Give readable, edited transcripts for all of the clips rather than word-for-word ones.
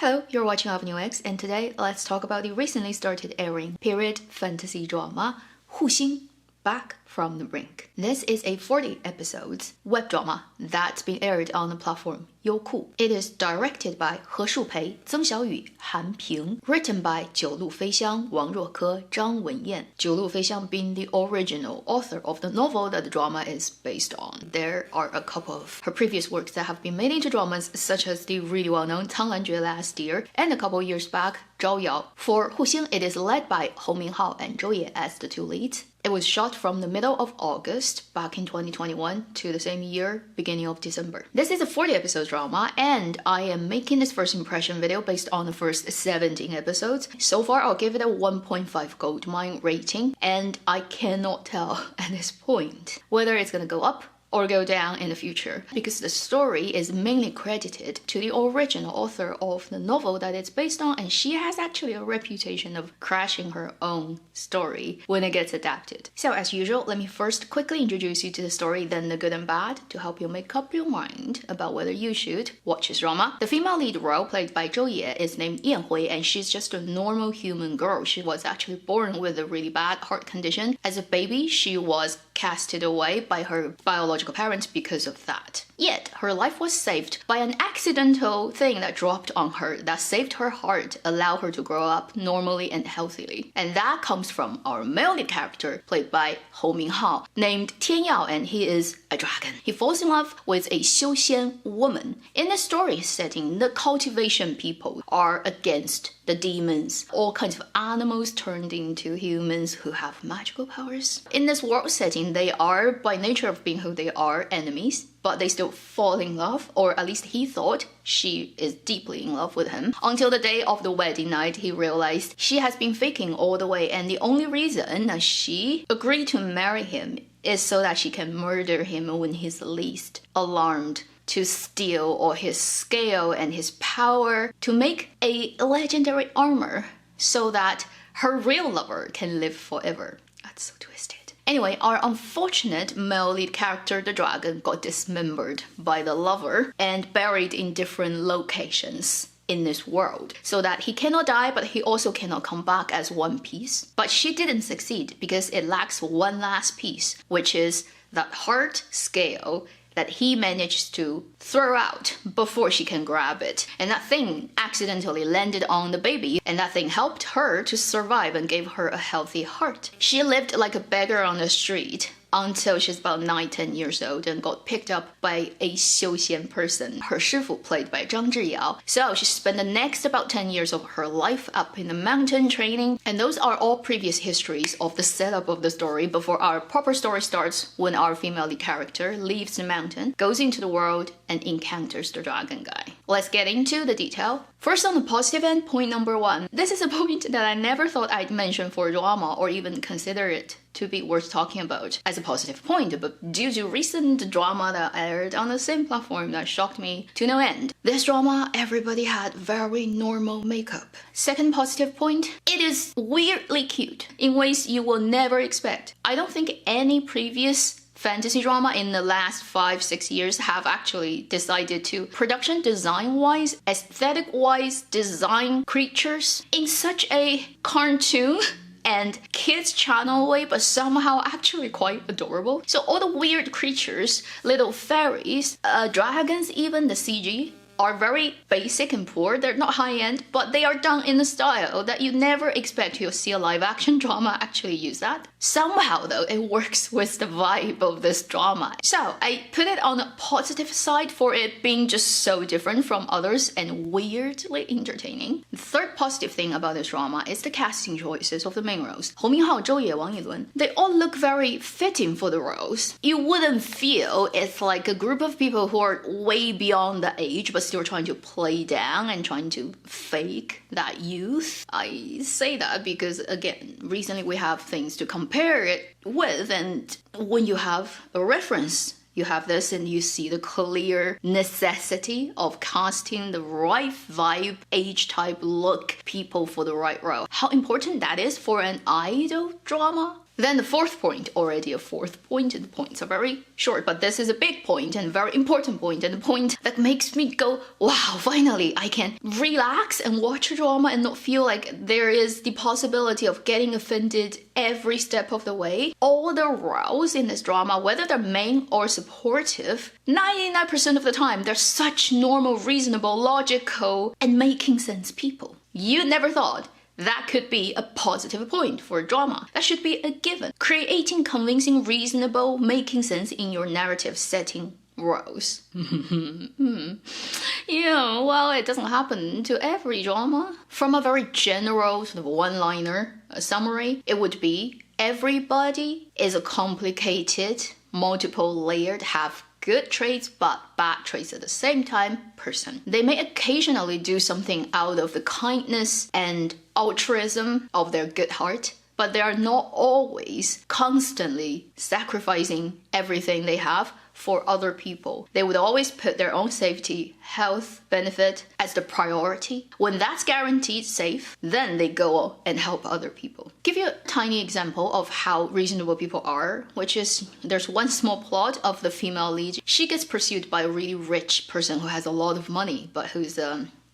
Hello, you're watching Avenue X, and today let's talk about the recently started airing period fantasy drama 护星 Back from the Brink. This is a 40 episodes web drama that's been aired on the platform Youku. It is directed by He Shupei, Zeng Xiaoyu, Han Ping, written by 九路飞香, Wang Ruoke, Zhang Wenyan. 九路飞香 being the original author of the novel that the drama is based on. There are a couple of her previous works that have been made into dramas, such as the really well-known 苍兰诀 last year, and a couple years back, 招摇. For 护星, it is led by Hou Minghao and Zhou Ye as the two leads. It was shot from the middle of August back in 2021 to the same year, beginning of December. This is a 40 episode drama, and I am making this first impression video based on the first 17 episodes. So far, I'll give it a 1.5 gold mine rating, and I cannot tell at this point whether it's gonna go up or go down in the future, because the story is mainly credited to the original author of the novel that it's based on, and she has actually a reputation of crashing her own story when it gets adapted. So as usual, let me first quickly introduce you to the story, then the good and bad, to help you make up your mind about whether you should watch this drama. The female lead role, played by Zhou Ye, is named Yan Hui, and she's just a normal human girl. She was actually born with a really bad heart condition. As a baby, she was casted away by her biological parents because of that. Yet, her life was saved by an accidental thing that dropped on her that saved her heart, allowed her to grow up normally and healthily. And that comes from our male lead character, played by Hou Minghao, named Tian Yao, and he is a dragon. He falls in love with a Xian woman. In the story setting, the cultivation people are against the demons, all kinds of animals turned into humans who have magical powers. In this world setting, they are, by nature of being who they are, enemies, but they still fall in love, or at least he thought she is deeply in love with him, until the day of the wedding night he realized she has been faking all the way, and the only reason that she agreed to marry him is so that she can murder him when he's least alarmed, to steal all his scale and his power, to make a legendary armor so that her real lover can live forever. That's so twisted. Anyway, our unfortunate male lead character, the dragon, got dismembered by the lover and buried in different locations in this world, so that he cannot die, but he also cannot come back as one piece. But she didn't succeed because it lacks one last piece, which is that heart scale that he managed to throw out before she can grab it. And that thing accidentally landed on the baby, and that thing helped her to survive and gave her a healthy heart. She lived like a beggar on the street until she's about 9-10 years old and got picked up by a Xian person, her shifu, played by Zhang Zhiyao. So she spent the next about 10 years of her life up in the mountain training, and those are all previous histories of the setup of the story before our proper story starts, when our female lead character leaves the mountain, goes into the world, and encounters the dragon guy. Let's get into the detail. First, on the positive end, point number 1. This is a point that I never thought I'd mention for drama or even consider it to be worth talking about as a positive point, but due to recent drama that aired on the same platform that shocked me to no end. This drama, everybody had very normal makeup. Second positive point, it is weirdly cute in ways you will never expect. I don't think any previous fantasy drama in the last 5-6 years have actually decided to, production design wise, aesthetic wise, design creatures in such a cartoon and kids channel way, but somehow actually quite adorable. So all the weird creatures, little fairies, dragons, even the CG are very basic and poor. They're not high-end, but they are done in a style that you never expect you'll see a live-action drama actually use that. Somehow, though, it works with the vibe of this drama. So I put it on the positive side for it being just so different from others and weirdly entertaining. The third positive thing about this drama is the casting choices of the main roles. Hou Minghao, Zhou Ye, Wang Yilun. They all look very fitting for the roles. You wouldn't feel it's like a group of people who are way beyond the age, but still trying to play down and trying to fake that youth. I say that because, again, recently we have things to compare it with, and when you have a reference, you have this and you see the clear necessity of casting the right vibe, age type, look people for the right role. How important that is for an idol drama Then the fourth point, already a fourth point, and the points are very short, but this is a big point and very important point, and the point that makes me go, wow, finally I can relax and watch a drama and not feel like there is the possibility of getting offended every step of the way. All the roles in this drama, whether they're main or supportive, 99% of the time, they're such normal, reasonable, logical, and making sense people. You never thought that could be a positive point for a drama. That should be a given. Creating convincing, reasonable, making sense in your narrative setting roles. Yeah, well, it doesn't happen to every drama. From a very general sort of one-liner summary, it would be everybody is a complicated, multiple-layered, have good traits but bad traits at the same time person. They may occasionally do something out of the kindness and altruism of their good heart, but they are not always constantly sacrificing everything they have for other people. They would always put their own safety, health, benefit as the priority. When that's guaranteed safe, then they go and help other people. Give you a tiny example of how reasonable people are, which is there's one small plot of the female lead. She gets pursued by a really rich person who has a lot of money, but who's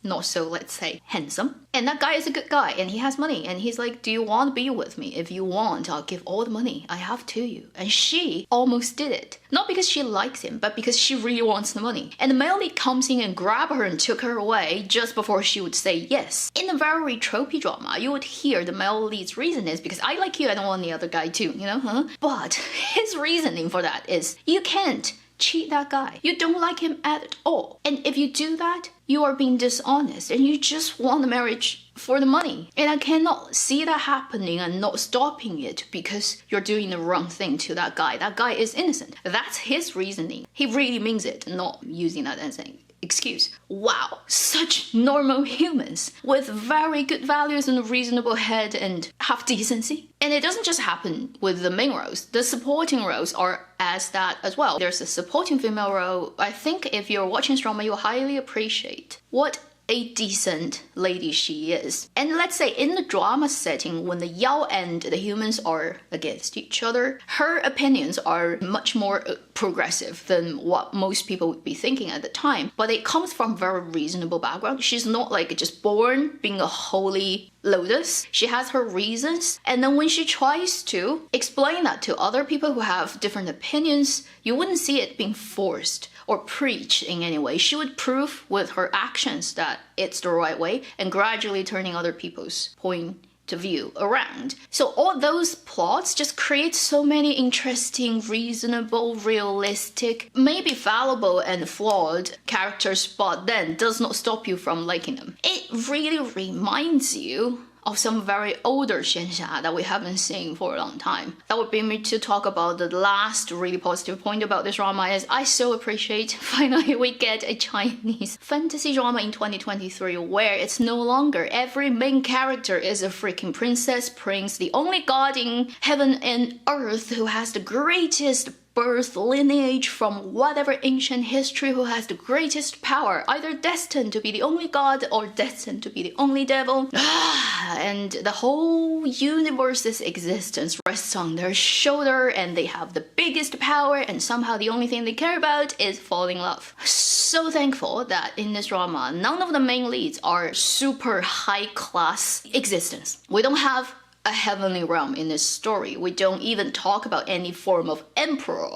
not so, let's say, handsome. And that guy is a good guy and he has money and he's like, do you want to be with me? If you want, I'll give all the money I have to you. And she almost did it. Not because she likes him, but because she really wants the money. And the male lead comes in and grab her and took her away just before she would say yes. In a very tropey drama, you would hear the male lead's reason is because I like you, I don't want the other guy too, you know, huh? But his reasoning for that is you can't cheat that guy. You don't like him at all. And if you do that, you are being dishonest and you just want the marriage for the money. And I cannot see that happening and not stopping it because you're doing the wrong thing to that guy. That guy is innocent. That's his reasoning. He really means it, not using that as an excuse. Wow, such normal humans with very good values and a reasonable head and have decency. And it doesn't just happen with the main roles. The supporting roles are as that as well. There's a supporting female role. I think if you're watching this drama, you'll highly appreciate what a decent lady she is. And let's say in the drama setting, when the Yao and the humans are against each other, her opinions are much more progressive than what most people would be thinking at the time. But it comes from very reasonable background. She's not like just born being a holy lotus. She has her reasons. And then when she tries to explain that to other people who have different opinions, you wouldn't see it being forced or preach in any way. She would prove with her actions that it's the right way and gradually turning other people's point of view around. So all those plots just create so many interesting, reasonable, realistic, maybe fallible and flawed characters, but then does not stop you from liking them. It really reminds you of some very older Xian that we haven't seen for a long time. That would bring me to talk about the last really positive point about this drama is I so appreciate finally we get a Chinese fantasy drama in 2023 where it's no longer every main character is a freaking princess, prince, the only god in heaven and earth who has the greatest birth lineage from whatever ancient history, who has the greatest power, either destined to be the only god or destined to be the only devil. And the whole universe's existence rests on their shoulder and they have the biggest power and somehow the only thing they care about is falling in love. So thankful that in this drama, none of the main leads are super high class existence. We don't have a heavenly realm in this story. We don't even talk about any form of emperor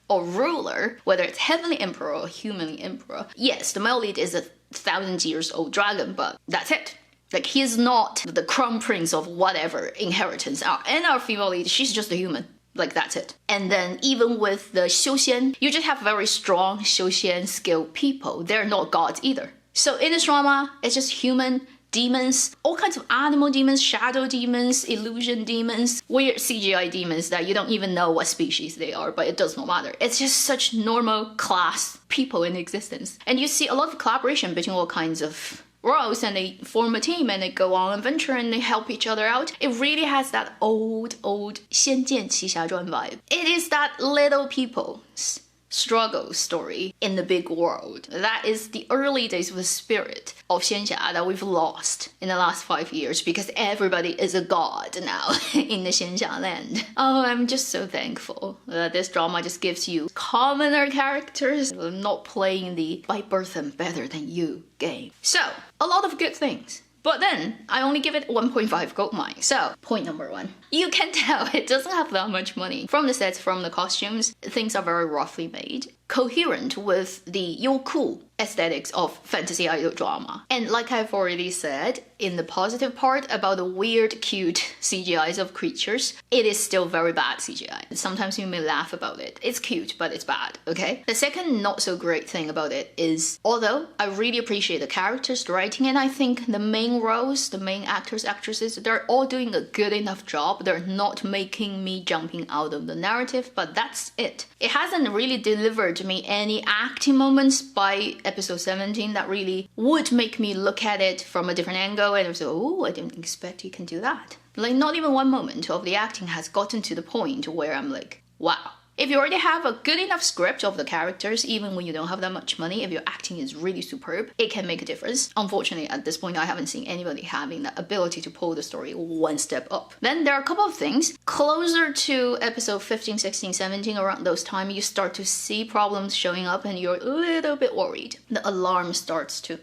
or ruler, whether it's heavenly emperor or human emperor. Yes, the male lead is a 1,000 years old dragon, but that's it. Like, he's not the crown prince of whatever inheritance. And our female lead, she's just a human. Like, that's it. And then even with the Xian, you just have very strong Xian skilled people. They're not gods either. So in this drama, it's just human demons, all kinds of animal demons, shadow demons, illusion demons, weird CGI demons that you don't even know what species they are, but it does not matter. It's just such normal class people in existence. And you see a lot of collaboration between all kinds of roles and they form a team and they go on an adventure and they help each other out. It really has that old 仙剑奇侠传 vibe. It is that little people's struggle story in the big world. That is the early days of the spirit of Xianxia that we've lost in the last 5 years because everybody is a god now in the Xianxia land. Oh, I'm just so thankful that this drama just gives you commoner characters, not playing the by birth I'm better than you game. So, a lot of good things. But then, I only give it 1.5 gold mine. So, point number 1. You can tell it doesn't have that much money. From the sets, from the costumes, things are very roughly made. Coherent with the youku aesthetics of fantasy idol drama. And like I've already said, in the positive part about the weird, cute CGIs of creatures, it is still very bad CGI. Sometimes you may laugh about it. It's cute, but it's bad, okay? The second not so great thing about it is, although I really appreciate the characters' writing, and I think the main roles, the main actors, actresses, they're all doing a good enough job. They're not making me jumping out of the narrative, but that's it. It hasn't really delivered me any acting moments by episode 17 that really would make me look at it from a different angle and say, oh, I didn't expect he can do that. Like, not even one moment of the acting has gotten to the point where I'm like, wow. If you already have a good enough script of the characters, even when you don't have that much money, if your acting is really superb, it can make a difference. Unfortunately, at this point, I haven't seen anybody having the ability to pull the story one step up. Then there are a couple of things. Closer to episode 15, 16, 17, around those time, you start to see problems showing up and you're a little bit worried. The alarm starts to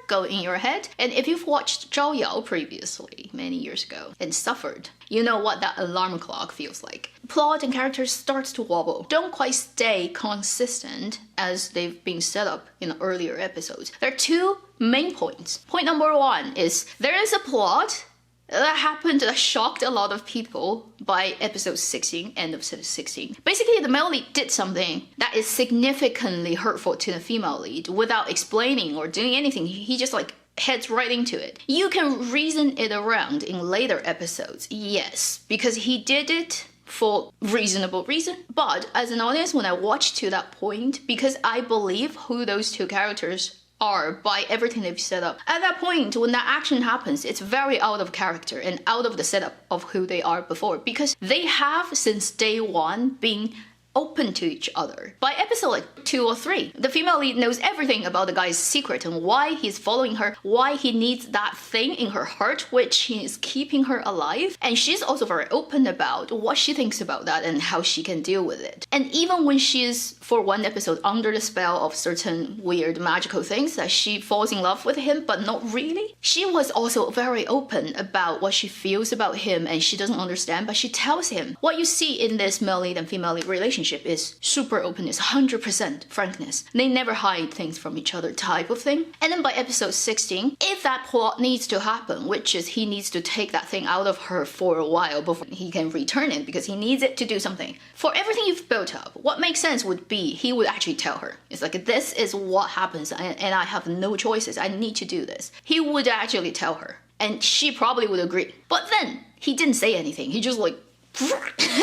go in your head. And if you've watched Zhao Yao previously, many years ago, and suffered, you know what that alarm clock feels like. Plot and characters starts to wobble. Don't quite stay consistent as they've been set up in the earlier episodes. There are two main points. Point number 1 is there is a plot that happened that shocked a lot of people by episode 16, end of episode 16. Basically, the male lead did something that is significantly hurtful to the female lead without explaining or doing anything. He just like heads right into it. You can reason it around in later episodes, yes, because he did it for reasonable reason. But as an audience, when I watch to that point, because I believe who those two characters are by everything they've set up, at that point when that action happens, it's very out of character and out of the setup of who they are before, because they have since day one been open to each other. By episode like 2 or 3, the female lead knows everything about the guy's secret and why he's following her, why he needs that thing in her heart which is keeping her alive, and she's also very open about what she thinks about that and how she can deal with it. And even when she's for one episode under the spell of certain weird magical things that she falls in love with him but not really, she was also very open about what she feels about him and she doesn't understand, but she tells him. What you see in this male lead and female lead relationship is super openness, 100% frankness. They never hide things from each other type of thing. And then by episode 16, if that plot needs to happen, which is he needs to take that thing out of her for a while before he can return it because he needs it to do something. For everything you've built up, what makes sense would be he would actually tell her. It's like, this is what happens and I have no choices. I need to do this. He would actually tell her and she probably would agree. But then he didn't say anything. He just like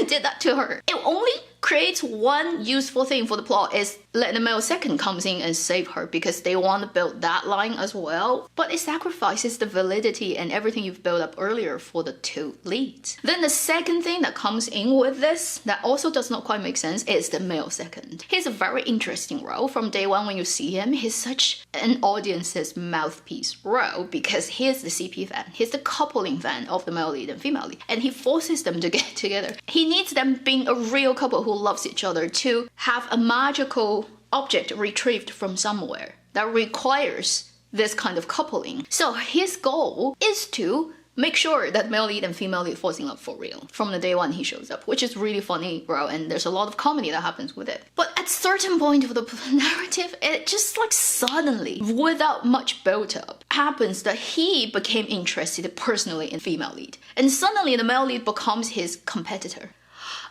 did that to her. It only creates one useful thing for the plot is let the male second comes in and save her because they want to build that line as well. But it sacrifices the validity and everything you've built up earlier for the two leads. Then the second thing that comes in with this that also does not quite make sense is the male second. He's a very interesting role. From day one when you see him, he's such an audience's mouthpiece role because he's the CP fan. He's the coupling fan of the male lead and female lead. And he forces them to get together. He needs them being a real couple who loves each other to have a magical object retrieved from somewhere that requires this kind of coupling. So his goal is to make sure that male lead and female lead falls in love for real from the day one he shows up, which is really funny, bro, and there's a lot of comedy that happens with it. But at certain point of the narrative, it just like suddenly, without much build up, happens that he became interested personally in female lead. And suddenly the male lead becomes his competitor.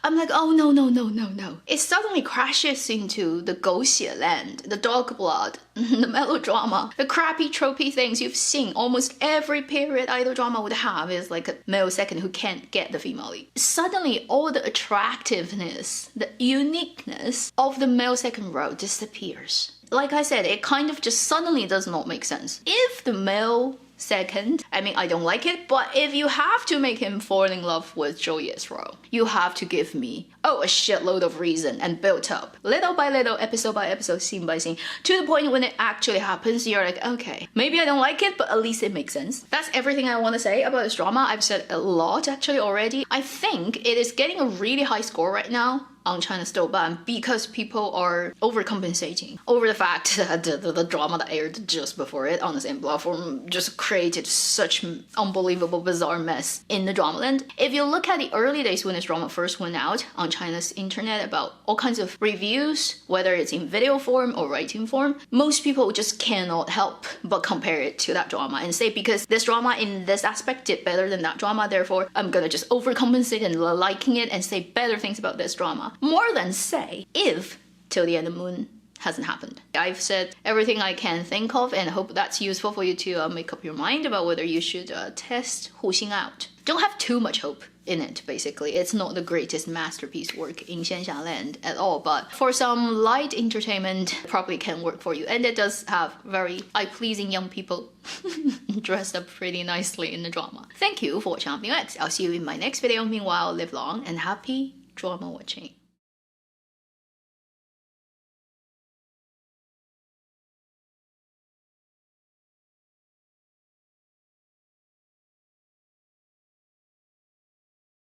I'm like, oh no. It suddenly crashes into the Goxie land, the dog blood, the melodrama, the crappy tropey things you've seen almost every period idol drama would have is like a male second who can't get the female lead. Suddenly all the attractiveness, the uniqueness of the male second role disappears. Like I said, it kind of just suddenly does not make sense. If the male Second, I mean, I don't like it, but if you have to make him fall in love with Zhou Yeshuo, you have to give me, a shitload of reason and build up, little by little, episode by episode, scene by scene, to the point when it actually happens, you're like, okay, maybe I don't like it, but at least it makes sense. That's everything I want to say about this drama. I've said a lot actually already. I think it is getting a really high score right now on China's Douban because people are overcompensating over the fact that the drama that aired just before it on the same platform just created such unbelievable bizarre mess in the drama land. If you look at the early days when this drama first went out on China's internet about all kinds of reviews, whether it's in video form or writing form, most people just cannot help but compare it to that drama and say, because this drama in this aspect did better than that drama, therefore I'm gonna just overcompensate and liking it and say better things about this drama. More than say, if Till the End of the Moon hasn't happened. I've said everything I can think of and hope that's useful for you to make up your mind about whether you should test Huxing out. Don't have too much hope in it, basically. It's not the greatest masterpiece work in Xian land at all, but for some light entertainment, probably can work for you. And it does have very eye-pleasing young people dressed up pretty nicely in the drama. Thank you for watching Brink. I'll see you in my next video. Meanwhile, live long and happy drama watching.